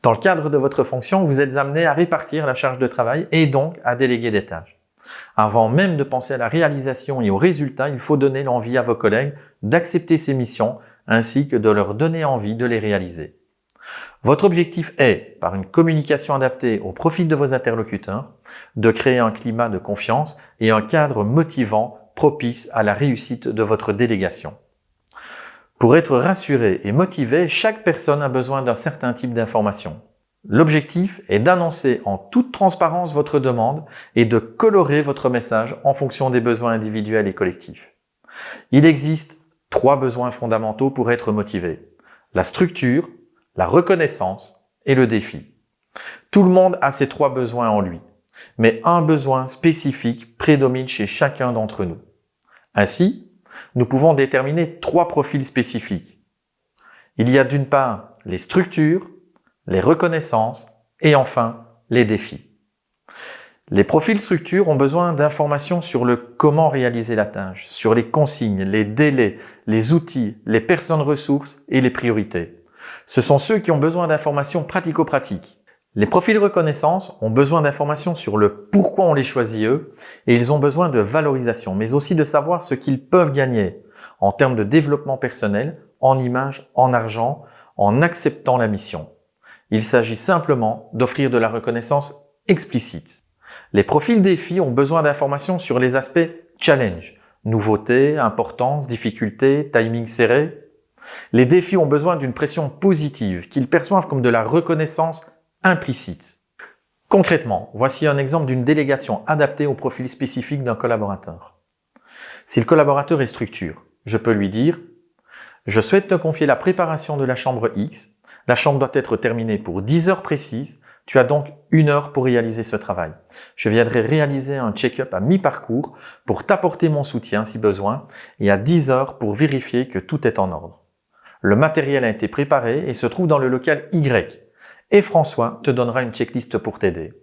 Dans le cadre de votre fonction, vous êtes amené à répartir la charge de travail et donc à déléguer des tâches. Avant même de penser à la réalisation et aux résultats, il faut donner l'envie à vos collègues d'accepter ces missions ainsi que de leur donner envie de les réaliser. Votre objectif est, par une communication adaptée au profil de vos interlocuteurs, de créer un climat de confiance et un cadre motivant propice à la réussite de votre délégation. Pour être rassuré et motivé, chaque personne a besoin d'un certain type d'information. L'objectif est d'annoncer en toute transparence votre demande et de colorer votre message en fonction des besoins individuels et collectifs. Il existe 3 besoins fondamentaux pour être motivé: la structure, la reconnaissance et le défi. Tout le monde a ces 3 besoins en lui, mais un besoin spécifique prédomine chez chacun d'entre nous. Ainsi, nous pouvons déterminer 3 profils spécifiques. Il y a d'une part les structures, les reconnaissances et enfin les défis. Les profils structures ont besoin d'informations sur le comment réaliser la tâche, sur les consignes, les délais, les outils, les personnes ressources et les priorités. Ce sont ceux qui ont besoin d'informations pratico-pratiques. Les profils reconnaissance ont besoin d'informations sur le pourquoi on les choisit eux et ils ont besoin de valorisation, mais aussi de savoir ce qu'ils peuvent gagner en termes de développement personnel, en image, en argent, en acceptant la mission. Il s'agit simplement d'offrir de la reconnaissance explicite. Les profils défis ont besoin d'informations sur les aspects challenge, nouveauté, importance, difficulté, timing serré. Les défis ont besoin d'une pression positive qu'ils perçoivent comme de la reconnaissance implicite. Concrètement, voici un exemple d'une délégation adaptée au profil spécifique d'un collaborateur. Si le collaborateur est structure, je peux lui dire « Je souhaite te confier la préparation de la chambre X. La chambre doit être terminée pour 10 heures précises. Tu as donc 1 heure pour réaliser ce travail. Je viendrai réaliser un check-up à mi-parcours pour t'apporter mon soutien si besoin et à 10 heures pour vérifier que tout est en ordre. Le matériel a été préparé et se trouve dans le local Y. Et François te donnera une checklist pour t'aider. »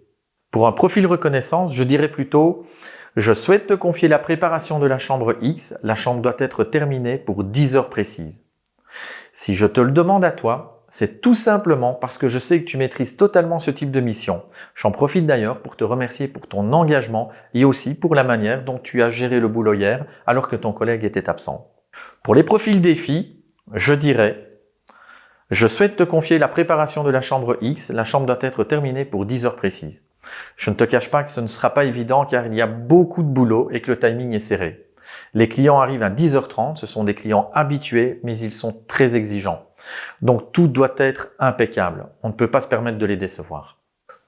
Pour un profil reconnaissance, je dirais plutôt « Je souhaite te confier la préparation de la chambre X. La chambre doit être terminée pour 10 heures précises. » Si je te le demande à toi, c'est tout simplement parce que je sais que tu maîtrises totalement ce type de mission. J'en profite d'ailleurs pour te remercier pour ton engagement et aussi pour la manière dont tu as géré le boulot hier alors que ton collègue était absent. Pour les profils défis, je dirais « Je souhaite te confier la préparation de la chambre X. La chambre doit être terminée pour 10 heures précises. » Je ne te cache pas que ce ne sera pas évident car il y a beaucoup de boulot et que le timing est serré. Les clients arrivent à 10h30, ce sont des clients habitués mais ils sont très exigeants. Donc tout doit être impeccable, on ne peut pas se permettre de les décevoir.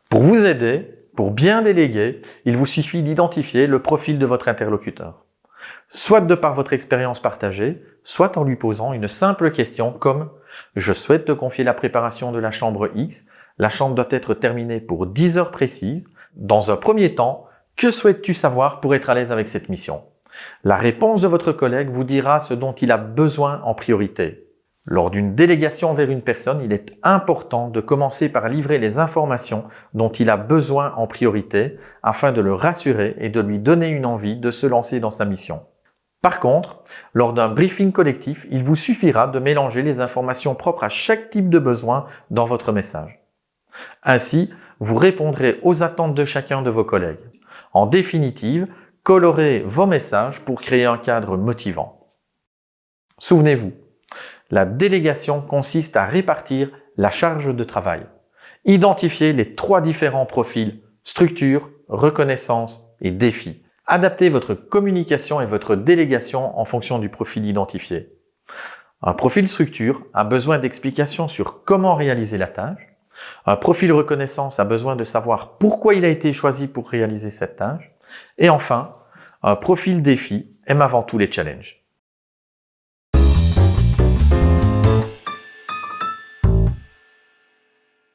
Pour vous aider, pour bien déléguer, il vous suffit d'identifier le profil de votre interlocuteur. Soit de par votre expérience partagée, soit en lui posant une simple question comme « Je souhaite te confier la préparation de la chambre X. La chambre doit être terminée pour 10 heures précises. Dans un premier temps, que souhaites-tu savoir pour être à l'aise avec cette mission ?» La réponse de votre collègue vous dira ce dont il a besoin en priorité. Lors d'une délégation vers une personne, il est important de commencer par livrer les informations dont il a besoin en priorité afin de le rassurer et de lui donner une envie de se lancer dans sa mission. Par contre, lors d'un briefing collectif, il vous suffira de mélanger les informations propres à chaque type de besoin dans votre message. Ainsi, vous répondrez aux attentes de chacun de vos collègues. En définitive, colorez vos messages pour créer un cadre motivant. Souvenez-vous, la délégation consiste à répartir la charge de travail. Identifiez les 3 différents profils, structure, reconnaissance et défi. Adaptez votre communication et votre délégation en fonction du profil identifié. Un profil structure a besoin d'explications sur comment réaliser la tâche. Un profil reconnaissance a besoin de savoir pourquoi il a été choisi pour réaliser cette tâche. Et enfin, un profil défi aime avant tout les challenges.